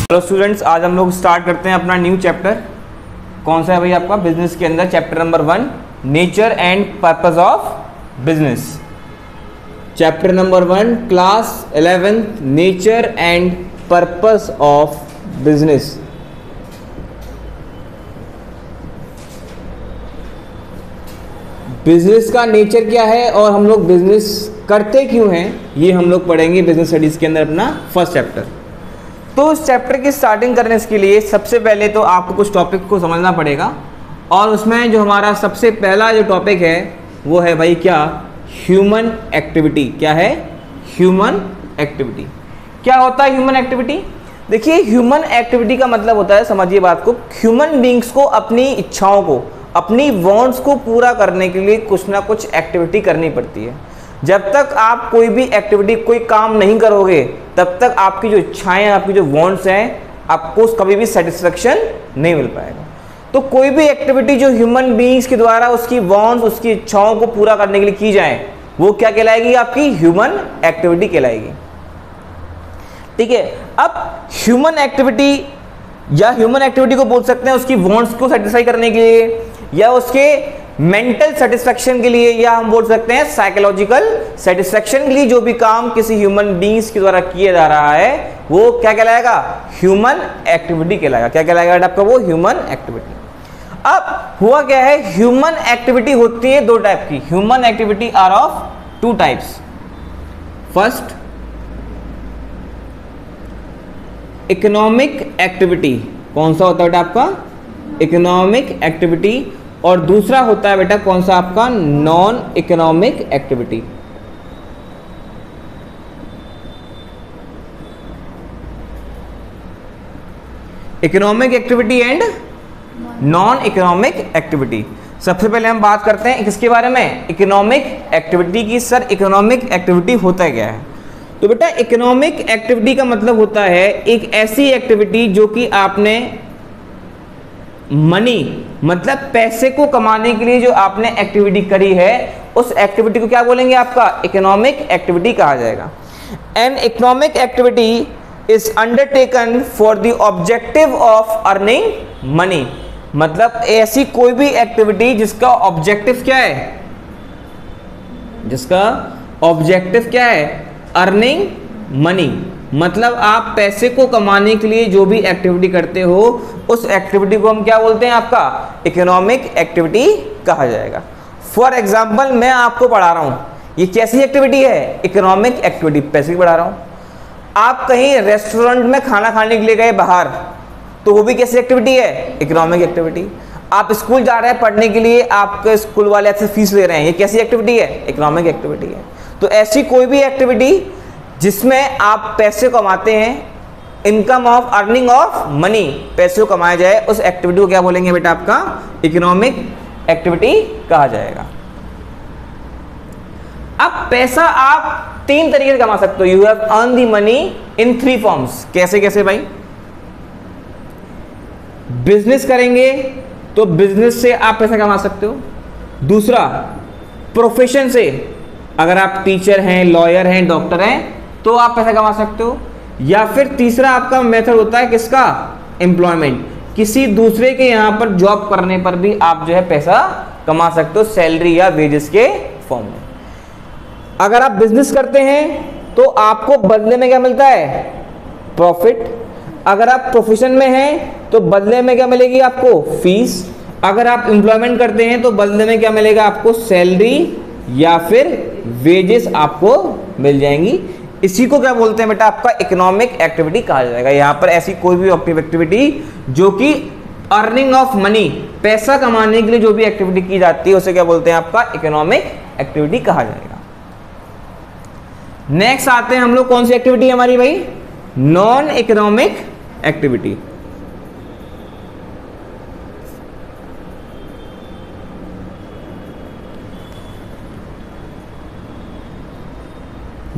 Hello students, आज हम लोग स्टार्ट करते हैं अपना न्यू चैप्टर। कौन सा है भाई? आपका बिजनेस के अंदर chapter number 1, nature and purpose of business. Chapter number 1, class 11th, nature and purpose of business. Business का नेचर क्या है और हम लोग बिजनेस करते क्यों हैं, ये हम लोग पढ़ेंगे बिजनेस स्टडीज के अंदर अपना फर्स्ट चैप्टर। तो इस चैप्टर की स्टार्टिंग करने के लिए सबसे पहले तो आपको कुछ टॉपिक को समझना पड़ेगा, और उसमें जो हमारा सबसे पहला जो टॉपिक है वो है भाई क्या? Human activity. क्या है? Human activity. क्या होता है ह्यूमन एक्टिविटी? देखिए, ह्यूमन एक्टिविटी का मतलब होता है, समझिए बात को, ह्यूमन बींग्स को अपनी इच्छाओं को, अपनी वांट्स को पूरा करने के लिए कुछ ना कुछ एक्टिविटी करनी पड़ती है। जब तक आप कोई भी एक्टिविटी, कोई काम नहीं करोगे, तब तक आपकी जो इच्छाएं हैं, आपकी जो वांट्स हैं, आपको कभी भी सेटिस्फेक्शन नहीं मिल पाएगा। तो कोई भी एक्टिविटी जो ह्यूमन बीइंग्स के द्वारा उसकी वांट्स, उसकी इच्छाओं को पूरा करने के लिए की जाए, वो क्या कहलाएगी? आपकी ह्यूमन एक्टिविटी कहलाएगी। ठीक है। अब ह्यूमन एक्टिविटी या ह्यूमन एक्टिविटी को बोल सकते हैं उसकी वांट्स को सेटिस्फाई करने के लिए, या उसके मेंटल सेटिस्फेक्शन के लिए, या हम बोल सकते हैं साइकोलॉजिकल सेटिस्फेक्शन के लिए जो भी काम किसी ह्यूमन बीइंग्स के द्वारा किया जा रहा है, वो क्या कहलाएगा? ह्यूमन एक्टिविटी कहलाएगा। क्या कहलाएगा आपका? वो ह्यूमन एक्टिविटी। अब हुआ क्या है, ह्यूमन एक्टिविटी होती है दो टाइप की। Human activity are of two types. First, economic activity. कौन सा होता है बेटा आपका? Economic activity. और दूसरा होता है बेटा कौन सा आपका? Non economic activity. Economic activity and non economic activity. सबसे पहले हम बात करते हैं किसके बारे में? इकोनॉमिक एक्टिविटी की। सर, इकोनॉमिक एक्टिविटी होता क्या है? तो बेटा, इकोनॉमिक एक्टिविटी का मतलब होता है एक ऐसी एक्टिविटी जो कि आपने मनी, मतलब पैसे को कमाने के लिए जो आपने एक्टिविटी करी है, उस एक्टिविटी को क्या बोलेंगे? आपका इकोनॉमिक एक्टिविटी कहा जाएगा। An economic activity is undertaken for the objective of earning money. मतलब ऐसी कोई भी एक्टिविटी जिसका ऑब्जेक्टिव क्या है? जिसका ऑब्जेक्टिव क्या है? Earning money. मतलब आप पैसे को कमाने के लिए जो भी एक्टिविटी करते हो, उस एक्टिविटी को हम क्या बोलते हैं? आपका इकोनॉमिक एक्टिविटी कहा जाएगा। फॉर एग्जाम्पल, मैं आपको पढ़ा रहा हूं, ये कैसी एक्टिविटी है? Economic activity. पैसे की पढ़ा रहा हूं। आप कहीं रेस्टोरेंट में खाना खाने के लिए गए बाहर, तो वो भी कैसी एक्टिविटी है? Economic activity. आप स्कूल जा रहे हैं पढ़ने के लिए, आपके स्कूल वाले आपसे फीस ले रहे हैं, ये कैसी एक्टिविटी है? इकोनॉमिक एक्टिविटी है। तो ऐसी कोई भी एक्टिविटी जिसमें आप पैसे कमाते हैं, income of earning of money, पैसे को कमाया जाए, उस एक्टिविटी को क्या बोलेंगे बेटा? आपका इकोनॉमिक एक्टिविटी कहा जाएगा। अब पैसा आप तीन तरीके से कमा सकते हो। You have earn the money in 3 forms. कैसे कैसे भाई? बिजनेस करेंगे तो बिजनेस से आप पैसा कमा सकते हो। दूसरा, प्रोफेशन से, अगर आप टीचर हैं, लॉयर हैं, डॉक्टर हैं, तो आप पैसा कमा सकते हो। या फिर तीसरा आपका मेथड होता है किसका? एम्प्लॉयमेंट। किसी दूसरे के यहां पर जॉब करने पर भी आप जो है पैसा कमा सकते हो, सैलरी या वेजेस के फॉर्म में। अगर आप बिजनेस करते हैं तो आपको बदले में क्या मिलता है? प्रॉफिट। अगर आप प्रोफेशन में हैं तो बदले में क्या मिलेगी आपको? फीस। अगर आप एम्प्लॉयमेंट करते हैं तो बदले में क्या मिलेगा आपको? सैलरी या फिर वेजेस आपको मिल जाएंगी। इसी को क्या बोलते हैं बेटा? आपका इकोनॉमिक एक्टिविटी कहा जाएगा। यहाँ पर ऐसी कोई भी एक्टिविटी जो कि अर्निंग ऑफ मनी, पैसा कमाने के लिए जो भी एक्टिविटी की जाती है, उसे क्या बोलते हैं? आपका इकोनॉमिक एक्टिविटी कहा जाएगा। नेक्स्ट आते हैं हम लोग, कौन सी एक्टिविटी है हमारी भाई? Non economic activity.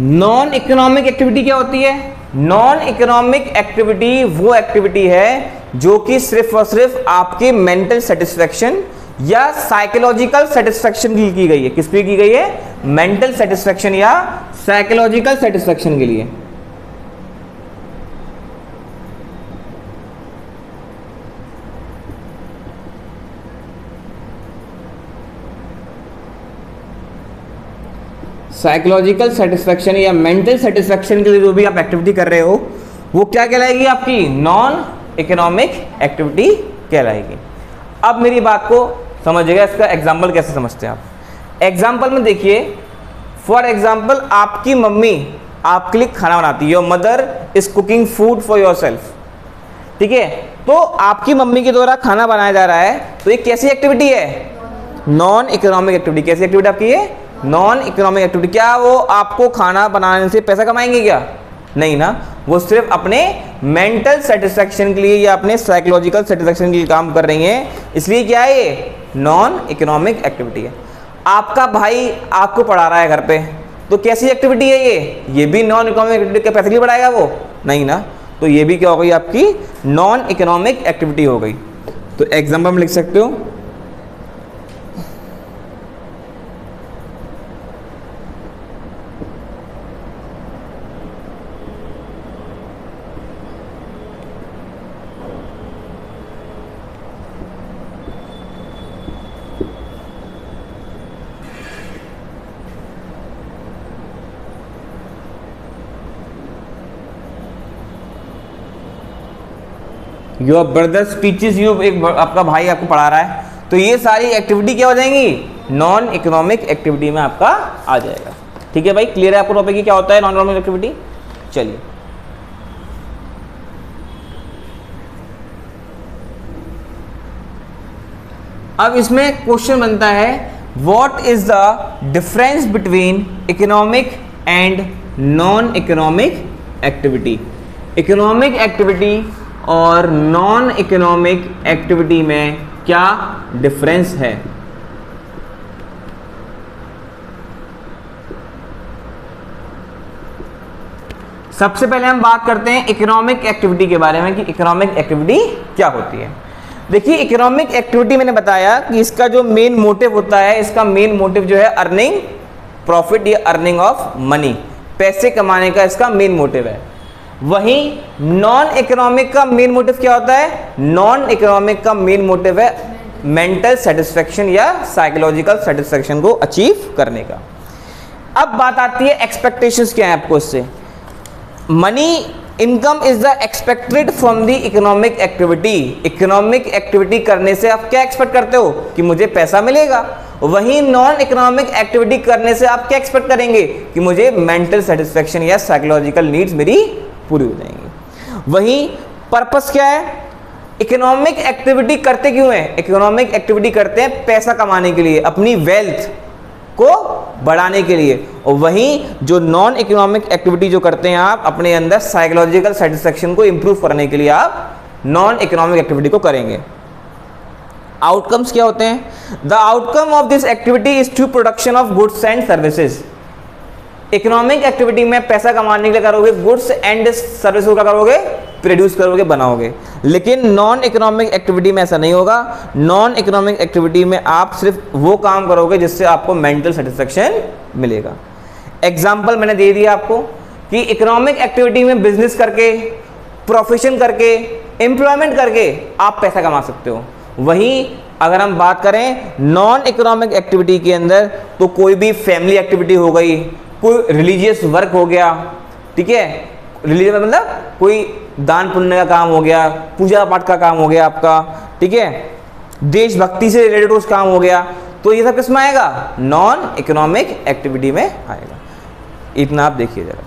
Non economic activity क्या होती है? नॉन इकोनॉमिक एक्टिविटी वो एक्टिविटी है जो कि सिर्फ और सिर्फ आपके मेंटल सेटिस्फेक्शन या साइकोलॉजिकल सेटिस्फेक्शन के लिए की गई है। किस पे की गई है? मेंटल सेटिस्फेक्शन या साइकोलॉजिकल सेटिस्फेक्शन के लिए। साइकोलॉजिकल सेटिस्फैक्शन या मेंटल सेटिस्फैक्शन के लिए जो भी आप एक्टिविटी कर रहे हो वो क्या कहलाएगी आपकी, नॉन इकोनॉमिक एक्टिविटी कहलाएगी। अब मेरी बात को समझिएगा, इसका एग्जाम्पल कैसे समझते हैं आप। एग्जाम्पल में देखिए, फॉर एग्जाम्पल आपकी मम्मी आपके लिए खाना बनाती है, your mother is cooking food for your self, ठीक है। तो आपकी मम्मी के द्वारा खाना बनाया जा रहा है, तो ये कैसी एक्टिविटी है, नॉन इकोनॉमिक एक्टिविटी। कैसी एक्टिविटी आपकी है, नॉन इकोनॉमिक एक्टिविटी। क्या वो आपको खाना बनाने से पैसा कमाएंगे क्या, नहीं ना, वो सिर्फ अपने मेंटल सेटिस्फैक्शन के लिए या अपने साइकोलॉजिकल सेटिस्फैक्शन के लिए काम कर रही हैं, इसलिए क्या है ये नॉन इकोनॉमिक एक्टिविटी है। आपका भाई आपको पढ़ा रहा है घर पे, तो कैसी एक्टिविटी है ये भी नॉन इकोनॉमिक एक्टिविटी। क्या पैसे के लिए पढ़ाएगा वो, नहीं ना, तो ये भी क्या हो गई आपकी नॉन इकोनॉमिक एक्टिविटी हो गई। तो एग्जाम्पल में लिख सकते हो, योर ब्रदर टीचेस यू, एक आपका भाई आपको पढ़ा रहा है, तो ये सारी एक्टिविटी क्या हो जाएंगी, नॉन इकोनॉमिक एक्टिविटी में आपका आ जाएगा। ठीक है भाई, क्लियर है आपको टॉपिक की क्या होता है नॉन इकोनॉमिक एक्टिविटी। चलिए अब इसमें क्वेश्चन बनता है, what is the difference between economic and non economic activity. Economic activity और नॉन इकोनॉमिक एक्टिविटी में क्या डिफरेंस है। सबसे पहले हम बात करते हैं इकोनॉमिक एक्टिविटी के बारे में कि इकोनॉमिक एक्टिविटी क्या होती है। देखिए इकोनॉमिक एक्टिविटी मैंने बताया कि इसका जो मेन मोटिव होता है, इसका मेन मोटिव जो है अर्निंग प्रॉफिट या अर्निंग ऑफ मनी, पैसे कमाने का इसका मेन मोटिव है। वहीं नॉन इकोनॉमिक का मेन मोटिव क्या होता है, नॉन इकोनॉमिक का मेन मोटिव है मेंटल सेटिस्फेक्शन या साइकोलॉजिकल सेटिस्फेक्शन को अचीव करने का। अब बात आती है एक्सपेक्टेशंस क्या है आपको इससे। Money income is the expected from the economic activity. Economic activity करने से आप क्या एक्सपेक्ट करते हो कि मुझे पैसा मिलेगा। वहीं नॉन इकोनॉमिक एक्टिविटी करने से आप क्या एक्सपेक्ट करेंगे कि मुझे मेंटल सेटिस्फेक्शन या साइकोलॉजिकल नीड्स मेरी पूरी हो जाएंगी। वहीं पर्पस क्या है, इकोनॉमिक एक्टिविटी करते क्यों है, इकोनॉमिक एक्टिविटी करते हैं पैसा कमाने के लिए, अपनी वेल्थ को बढ़ाने के लिए। और वहीं जो नॉन इकोनॉमिक एक्टिविटी जो करते हैं आप अपने अंदर साइकोलॉजिकल सेटिस्फेक्शन को इंप्रूव करने के लिए आप नॉन इकोनॉमिक एक्टिविटी को करेंगे। आउटकम्स क्या होते हैं, the outcome of this activity is to production of goods and services. Economic activity में पैसा कमाने के लिए करोगे, गुड्स एंड सर्विस को क्या करोगे, प्रोड्यूस करोगे, बनाओगे। लेकिन नॉन इकोनॉमिक एक्टिविटी में ऐसा नहीं होगा। नॉन इकोनॉमिक एक्टिविटी में आप सिर्फ वो काम करोगे जिससे आपको मेंटल सेटिस्फेक्शन मिलेगा। एग्जाम्पल मैंने दे दिया आपको कि इकोनॉमिक एक्टिविटी में बिजनेस करके, प्रोफेशन करके, एम्प्लॉयमेंट करके आप पैसा कमा सकते हो। वहीं अगर हम बात करें नॉन इकोनॉमिक एक्टिविटी के अंदर, तो कोई भी फैमिली एक्टिविटी हो गई, कोई रिलीजियस वर्क हो गया, ठीक है, रिलीजियस मतलब कोई दान पुण्य का काम हो गया, पूजा पाठ का काम हो गया आपका, ठीक है, देशभक्ति से रिलेटेड कुछ काम हो गया, तो ये सब किस में आएगा, नॉन इकोनॉमिक एक्टिविटी में आएगा। इतना आप देखिए जरा।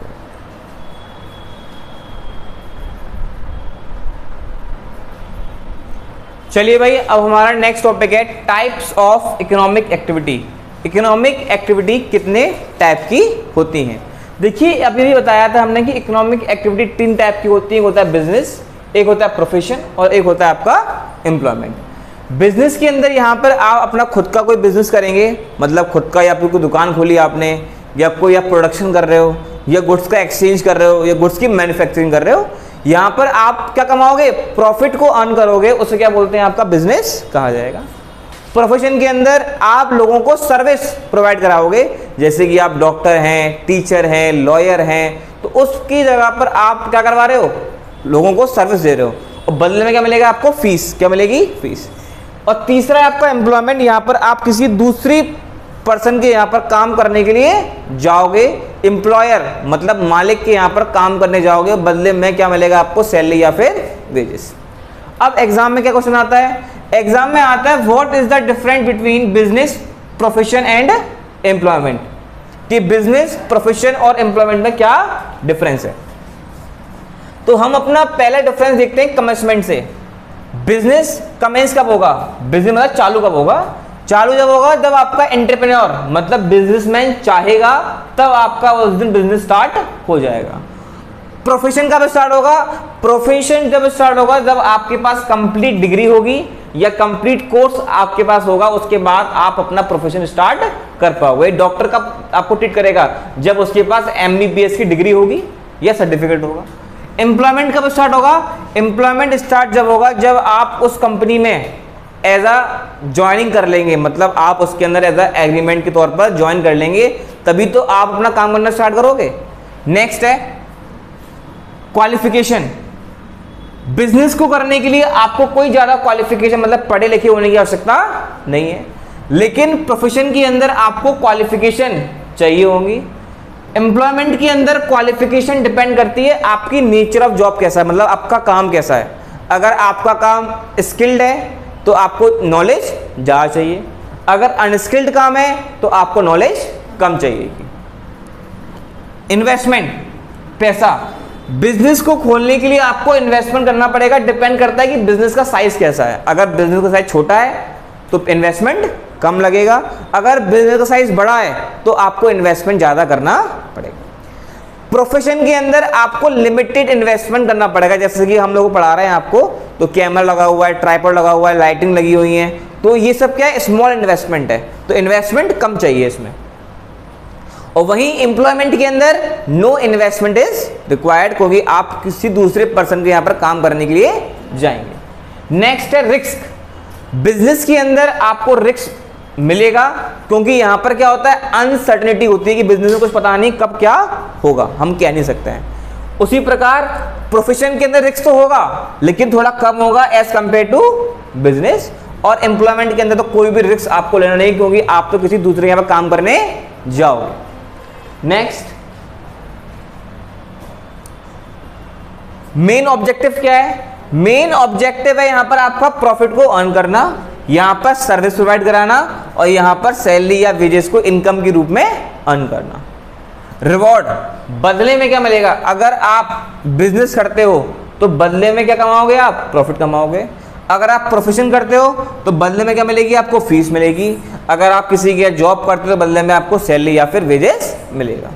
चलिए भाई, अब हमारा नेक्स्ट टॉपिक है types of economic activity. Economic activity कितने टाइप की होती हैं। देखिए अभी भी बताया था हमने कि इकोनॉमिक एक्टिविटी 3 टाइप की होती है। एक होता है बिजनेस, एक होता है प्रोफेशन और एक होता है आपका एम्प्लॉयमेंट। बिजनेस के अंदर यहाँ पर आप अपना खुद का कोई बिजनेस करेंगे, मतलब खुद का या कोई दुकान खोली आपने, या कोई आप प्रोडक्शन कर रहे हो, या गुड्स का एक्सचेंज कर रहे हो, या गुड्स की मैन्युफैक्चरिंग कर रहे हो, यहाँ पर आप क्या कमाओगे, प्रॉफिट को अर्न करोगे, उसे क्या बोलते हैं, आपका बिजनेस कहा जाएगा। प्रोफेशन के अंदर आप लोगों को सर्विस प्रोवाइड कराओगे, जैसे कि आप डॉक्टर हैं, टीचर हैं, लॉयर हैं, तो उसकी जगह पर आप क्या करवा रहे हो, लोगों को सर्विस दे रहे हो, और बदले में क्या मिलेगा आपको, फीस। क्या मिलेगी, फीस। और तीसरा है आपका एम्प्लॉयमेंट। यहाँ पर आप किसी दूसरी पर्सन के यहाँ पर काम करने के लिए जाओगे, एम्प्लॉयर मतलब मालिक के यहाँ पर काम करने जाओगे, बदले में क्या मिलेगा आपको, सैलरी या फिर वेजेस। अब एग्जाम में क्या क्वेश्चन आता है, एग्जाम में आता है what is the difference between business, profession and employment, कि बिजनेस, प्रोफेशन और एम्प्लॉयमेंट में क्या डिफरेंस है। तो हम अपना पहला डिफरेंस देखते हैं कमेंसमेंट से। बिजनेस कमेंस कब होगा, बिजनेस मतलब चालू कब होगा, चालू जब होगा जब आपका एंटरप्रेन्योर मतलब बिजनेसमैन चाहेगा तब आपका उस दिन बिजनेस स्टार्ट हो जाएगा। प्रोफेशन कब स्टार्ट होगा, प्रोफेशन जब स्टार्ट होगा जब आपके पास कंप्लीट डिग्री होगी या कंप्लीट कोर्स आपके पास होगा, उसके बाद आप अपना प्रोफेशन स्टार्ट कर पाओगे। डॉक्टर कब आपको ट्रीट करेगा, जब उसके पास MBBS की डिग्री होगी या सर्टिफिकेट होगा। एम्प्लॉयमेंट कब स्टार्ट होगा, एम्प्लॉयमेंट स्टार्ट जब होगा जब आप उस कंपनी में एज अ ज्वाइनिंग कर लेंगे, मतलब आप उसके अंदर एज अ एग्रीमेंट के तौर पर ज्वाइन कर लेंगे, तभी तो आप अपना काम करना स्टार्ट करोगे। नेक्स्ट है क्वालिफिकेशन। बिजनेस को करने के लिए आपको कोई ज्यादा क्वालिफिकेशन मतलब पढ़े लिखे होने की आवश्यकता नहीं है, लेकिन प्रोफेशन के अंदर आपको क्वालिफिकेशन चाहिए होगी। एम्प्लॉयमेंट के अंदर क्वालिफिकेशन डिपेंड करती है आपकी नेचर ऑफ जॉब कैसा है, मतलब आपका काम कैसा है। अगर आपका काम स्किल्ड है तो आपको नॉलेज ज़्यादा चाहिए, अगर अनस्किल्ड काम है तो आपको नॉलेज कम चाहिए। इन्वेस्टमेंट, पैसा, बिजनेस को खोलने के लिए आपको इन्वेस्टमेंट करना पड़ेगा, डिपेंड करता है कि बिजनेस का साइज कैसा है। अगर बिजनेस का साइज छोटा है तो इन्वेस्टमेंट कम लगेगा, अगर बिजनेस का साइज बड़ा है तो आपको इन्वेस्टमेंट ज़्यादा करना पड़ेगा। प्रोफेशन के अंदर आपको लिमिटेड इन्वेस्टमेंट करना पड़ेगा, जैसे कि हम लोग पढ़ा रहे हैं आपको, तो कैमरा लगा हुआ है, ट्राइपॉड लगा हुआ है, लाइटिंग लगी हुई है, तो ये सब क्या है, स्मॉल इन्वेस्टमेंट है, तो इन्वेस्टमेंट कम चाहिए इसमें। और वहीं एम्प्लॉयमेंट के अंदर नो इन्वेस्टमेंट इज रिक्वायर्ड, क्योंकि आप किसी दूसरे पर्सन के यहाँ पर काम करने के लिए जाएंगे। नेक्स्ट है रिस्क। बिजनेस के अंदर आपको रिस्क मिलेगा, क्योंकि यहां पर क्या होता है, अनसर्टेनिटी होती है कि बिजनेस में कुछ पता नहीं कब क्या होगा, हम कह नहीं सकते हैं। उसी प्रकार प्रोफेशन के अंदर रिस्क तो होगा लेकिन थोड़ा कम होगा एज कंपेयर टू बिजनेस, और एम्प्लॉयमेंट के अंदर तो कोई भी रिस्क आपको लेना नहीं, क्योंकि आप तो किसी दूसरे यहां पर काम करने जाओगे। नेक्स्ट, मेन ऑब्जेक्टिव क्या है, मेन ऑब्जेक्टिव है यहां पर आपका प्रॉफिट को अर्न करना, यहां पर सर्विस प्रोवाइड कराना, और यहां पर सैलरी या वेजेस को इनकम के रूप में अर्न करना। रिवॉर्ड, बदले में क्या मिलेगा, अगर आप बिजनेस करते हो तो बदले में क्या कमाओगे, आप प्रॉफिट कमाओगे। अगर आप प्रोफेशन करते हो तो बदले में क्या मिलेगी, आपको फीस मिलेगी। अगर आप किसी के जॉब करते हो तो बदले में आपको सैलरी या फिर वेजेस मिलेगा।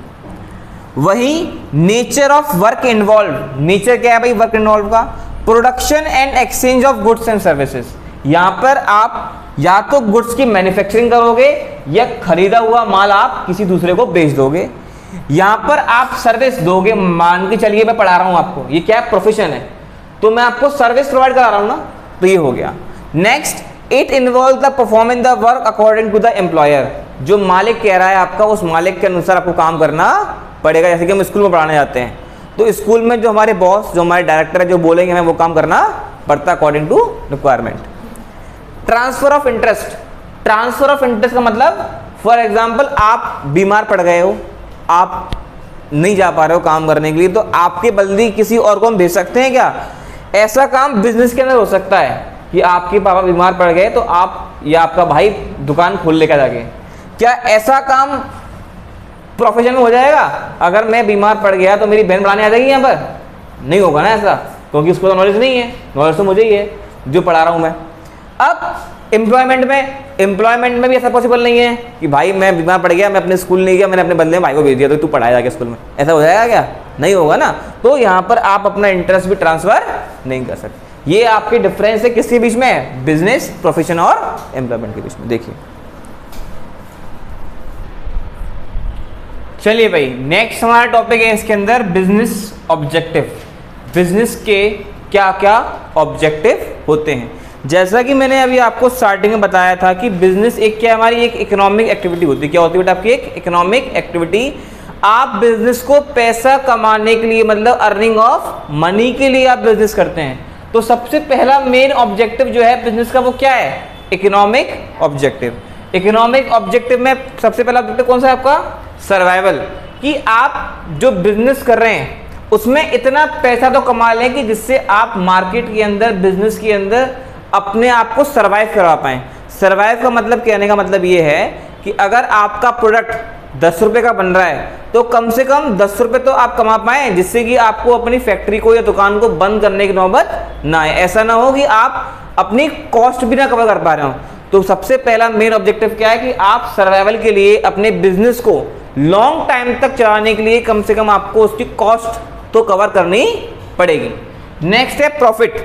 वही nature of work involve, nature क्या है भाई वर्क इन्वॉल्व का, production and exchange of goods and services. यहां पर आप या तो गुड्स की मैन्युफैक्चरिंग करोगे या खरीदा हुआ माल आप किसी दूसरे को बेच दोगे। यहां पर आप सर्विस दोगे, मान के चलिए मैं पढ़ा रहा हूं आपको, ये क्या प्रोफेशन है, तो मैं आपको सर्विस प्रोवाइड करा रहा हूं ना, तो ये हो गया। Next, it involve the performing the work according to the employer, जो मालिक कह रहा है आपका उस मालिक के अनुसार आपको काम करना पड़ेगा। जैसे कि हम स्कूल में पढ़ाने जाते हैं तो स्कूल में जो हमारे बॉस, जो हमारे डायरेक्टर है, जो बोलेंगे हमें वो काम करना पड़ता है according to requirement. Transfer of interest, transfer of interest का मतलब फॉर एग्जांपल आप बीमार पड़ गए हो, आप नहीं जा पा रहे हो काम करने के लिए, तो आपके बदले किसी और को हम भेज सकते हैं क्या, ऐसा काम बिजनेस के अंदर हो सकता है कि आपके पापा बीमार पड़ गए तो आप या आपका भाई दुकान खोल लेकर जाके, क्या ऐसा काम प्रोफेशन में हो जाएगा। अगर मैं बीमार पड़ गया तो मेरी बहन पढ़ाने आ जाएगी यहाँ पर, नहीं होगा ना ऐसा, क्योंकि उसको तो नॉलेज नहीं है, नॉलेज तो मुझे ही है जो पढ़ा रहा हूँ मैं। अब एम्प्लॉयमेंट में भी ऐसा पॉसिबल नहीं है कि भाई मैं बीमार पड़ गया, मैं अपने स्कूल नहीं गया, मैंने अपने बदले में भाई को भेज दिया तो तू पढ़ाया जाके स्कूल में, ऐसा हो जाएगा क्या, नहीं होगा ना। तो यहाँ पर आप अपना इंटरेस्ट भी ट्रांसफर नहीं कर सकते। ये आपके डिफरेंस है किसके बीच में, बिजनेस, प्रोफेशन और एम्प्लॉयमेंट के बीच में। देखिए चलिए भाई, नेक्स्ट हमारा टॉपिक है इसके अंदर बिजनेस ऑब्जेक्टिव। बिजनेस के क्या क्या ऑब्जेक्टिव होते हैं। जैसा कि मैंने अभी आपको स्टार्टिंग में बताया था कि बिजनेस एक क्या हमारी एक इकोनॉमिक एक्टिविटी होती है। क्या होती है बेटा आपकी, एक इकोनॉमिक एक्टिविटी। आप बिजनेस को पैसा कमाने के लिए, मतलब अर्निंग ऑफ मनी के लिए आप बिजनेस करते हैं। तो सबसे पहला मेन ऑब्जेक्टिव जो है बिजनेस का वो क्या है, इकोनॉमिक ऑब्जेक्टिव। इकोनॉमिक ऑब्जेक्टिव में सबसे पहला ऑब्जेक्टिव कौन सा है आपका? सर्वाइवल, कि आप जो बिजनेस कर रहे हैं उसमें इतना पैसा तो कमा लें कि जिससे आप मार्केट के अंदर, बिजनेस के अंदर अपने आप को सर्वाइव करवा पाएं। सर्वाइव का मतलब, कहने का मतलब ये है कि अगर आपका प्रोडक्ट 10 रुपये का बन रहा है तो कम से कम 10 रुपये तो आप कमा पाएं, जिससे कि आपको अपनी फैक्ट्री को या दुकान को बंद करने की नौबत ना आए। ऐसा ना हो कि आप अपनी कॉस्ट भी ना कवर कर पा रहे हो। तो सबसे पहला मेन ऑब्जेक्टिव क्या है कि आप सर्वाइवल के लिए अपने बिजनेस को लॉन्ग टाइम तक चलाने के लिए कम से कम आपको उसकी कॉस्ट तो कवर करनी पड़ेगी। नेक्स्ट है प्रॉफिट।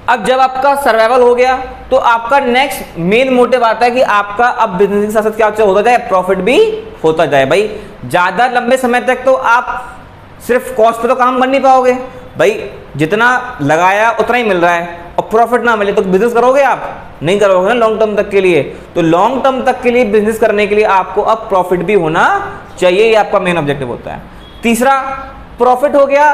अब जब आपका सर्वाइवल हो गया तो आपका नेक्स्ट मेन मोटिव आता है कि आपका अब बिजनेस के साथ साथ क्या होता जाए, प्रॉफिट भी होता जाए। भाई ज्यादा लंबे समय तक तो आप सिर्फ कॉस्ट पे तो काम कर नहीं पाओगे, भाई जितना लगाया उतना ही मिल रहा है और प्रॉफिट ना मिले तो बिजनेस करोगे आप? नहीं करोगे ना लॉन्ग टर्म तक के लिए। तो लॉन्ग टर्म तक के लिए बिजनेस करने के लिए आपको अब प्रॉफिट भी होना चाहिए, ये आपका मेन ऑब्जेक्टिव होता है। तीसरा, प्रॉफिट हो गया,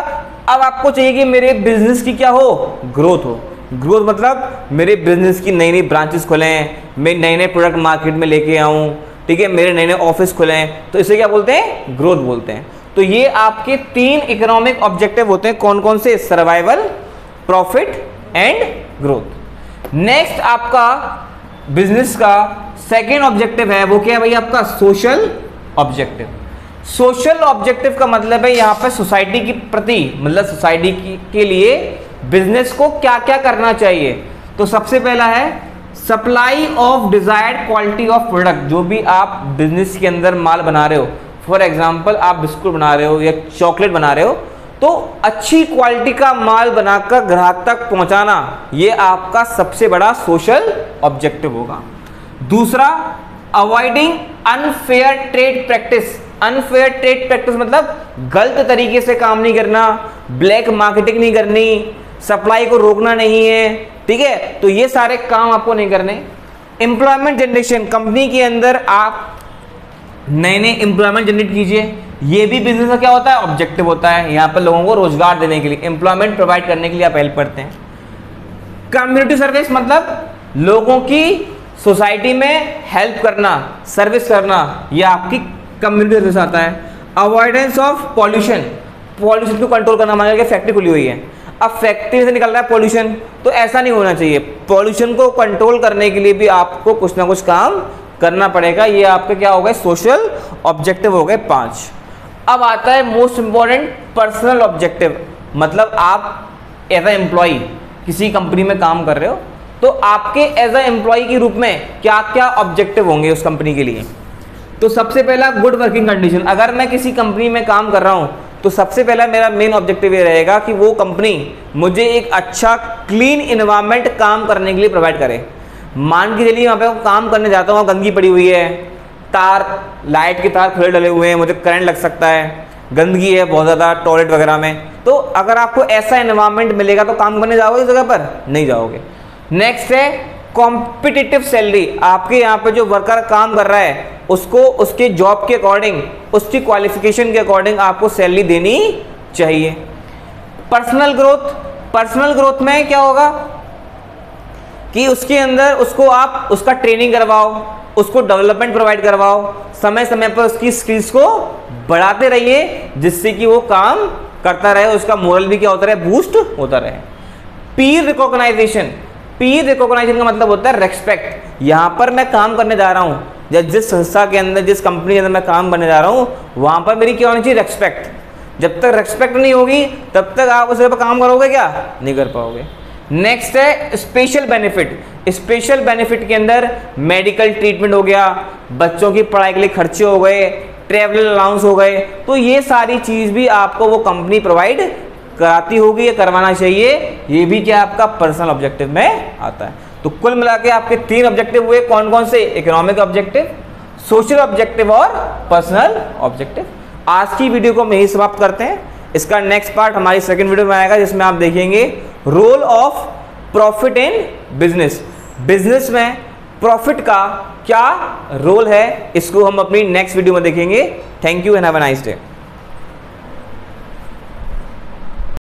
अब आपको चाहिए कि मेरे बिजनेस की क्या हो, ग्रोथ हो। ग्रोथ मतलब मेरे बिजनेस की नई नई ब्रांचेस खुलें, मैं नए नए प्रोडक्ट मार्केट में लेके आऊं, ठीक है, मेरे नए नए ऑफिस खुलें, तो इसे क्या बोलते हैं, ग्रोथ बोलते हैं। तो ये आपके 3 इकोनॉमिक ऑब्जेक्टिव होते हैं। कौन कौन से? Survival, profit and growth. Next आपका बिजनेस का सेकेंड ऑब्जेक्टिव है, वो क्या है भाई आपका? Social objective. सोशल ऑब्जेक्टिव का मतलब है यहाँ पर सोसाइटी की प्रति, मतलब सोसाइटी के लिए बिजनेस को क्या क्या करना चाहिए। तो सबसे पहला है supply of desired quality of product. जो भी आप बिजनेस के अंदर माल बना रहे हो, फॉर एग्जांपल आप बिस्कुट बना रहे हो या चॉकलेट बना रहे हो, तो अच्छी क्वालिटी का माल बनाकर ग्राहक तक पहुंचाना, ये आपका सबसे बड़ा सोशल ऑब्जेक्टिव होगा। दूसरा, avoiding unfair trade practice. Unfair trade practice मतलब गलत तरीके से काम नहीं करना, ब्लैक मार्केटिंग नहीं करनी, सप्लाई को रोकना नहीं है, ठीक है, तो ये सारे काम आपको नहीं करने। एम्प्लॉयमेंट जनरेशन, कंपनी के अंदर आप नए नए एम्प्लॉयमेंट जनरेट कीजिए, ये भी बिजनेस का क्या होता है, ऑब्जेक्टिव होता है। यहाँ पर लोगों को रोजगार देने के लिए, एम्प्लॉयमेंट प्रोवाइड करने के लिए आप हेल्प करते हैं। कम्युनिटी सर्विस मतलब लोगों की सोसाइटी में हेल्प करना, सर्विस करना, ये आपकी कम्युनिटी सर्विस आता है। अवॉइडेंस ऑफ पॉल्यूशन, पॉल्यूशन को कंट्रोल करना, मान लीजिए फैक्ट्री खुली हुई है, अब फैक्ट्री से निकल रहा है पॉल्यूशन, तो ऐसा नहीं होना चाहिए। पॉल्यूशन को कंट्रोल करने के लिए भी आपको कुछ ना कुछ काम करना पड़ेगा। ये आपके क्या हो गए, सोशल ऑब्जेक्टिव हो गए 5। अब आता है मोस्ट इंपॉर्टेंट, पर्सनल ऑब्जेक्टिव। मतलब आप एज अ एम्प्लॉय किसी कंपनी में काम कर रहे हो, तो आपके एज अ एम्प्लॉय के रूप में क्या क्या ऑब्जेक्टिव होंगे उस कंपनी के लिए। तो सबसे पहला, गुड वर्किंग कंडीशन। अगर मैं किसी कंपनी में काम कर रहा हूं तो सबसे पहला मेरा मेन ऑब्जेक्टिव ये रहेगा कि वो कंपनी मुझे एक अच्छा क्लीन इन्वायरमेंट काम करने के लिए प्रोवाइड करे। मान के चलिए वहाँ पे काम करने जाता हूँ, गंदगी पड़ी हुई है, तार, लाइट के तार खुले डले हुए हैं, मुझे करंट लग सकता है, गंदगी है बहुत ज़्यादा टॉयलेट वगैरह में, तो अगर आपको ऐसा एनवायरनमेंट मिलेगा तो काम करने जाओगे इस जगह पर? नहीं जाओगे। नेक्स्ट है कॉम्पिटिटिव सैलरी। आपके यहाँ पे जो वर्कर काम कर रहा है उसको उसके जॉब के अकॉर्डिंग, उसकी क्वालिफिकेशन के अकॉर्डिंग आपको सैलरी देनी चाहिए। पर्सनल ग्रोथ, पर्सनल ग्रोथ में क्या होगा कि उसके अंदर उसको आप उसका ट्रेनिंग करवाओ, उसको डेवलपमेंट प्रोवाइड करवाओ, समय समय पर उसकी स्किल्स को बढ़ाते रहिए जिससे कि वो काम करता रहे, उसका मोरल भी क्या होता रहे, बूस्ट होता रहे। पीर रिकॉग्नाइजेशन, पीर रिकॉग्नाइजेशन का मतलब होता है रेस्पेक्ट। यहाँ पर मैं काम करने जा रहा हूँ या जिस संस्था के अंदर, जिस कंपनी के अंदर मैं काम करने जा रहा हूँ, वहाँ पर मेरी क्या होनी चाहिए, रेस्पेक्ट। जब तक रेस्पेक्ट नहीं होगी तब तक आप उस जगह पर काम करोगे क्या, नहीं कर पाओगे। नेक्स्ट है स्पेशल बेनिफिट। स्पेशल बेनिफिट के अंदर मेडिकल ट्रीटमेंट हो गया, बच्चों की पढ़ाई के लिए खर्चे हो गए, ट्रैवल अलाउंस हो गए, तो ये सारी चीज़ भी आपको वो कंपनी प्रोवाइड कराती होगी या करवाना चाहिए। ये भी क्या आपका पर्सनल ऑब्जेक्टिव में आता है। तो कुल मिला के आपके 3 ऑब्जेक्टिव हुए, कौन कौन से, इकोनॉमिक ऑब्जेक्टिव, सोशल ऑब्जेक्टिव और पर्सनल ऑब्जेक्टिव। आज की वीडियो को हम यही समाप्त करते हैं। इसका नेक्स्ट पार्ट हमारी सेकंड वीडियो में आएगा जिसमें आप देखेंगे role of profit in business. Business में प्रॉफिट का क्या रोल है, इसको हम अपनी नेक्स्ट वीडियो में देखेंगे। Thank you and have a nice day.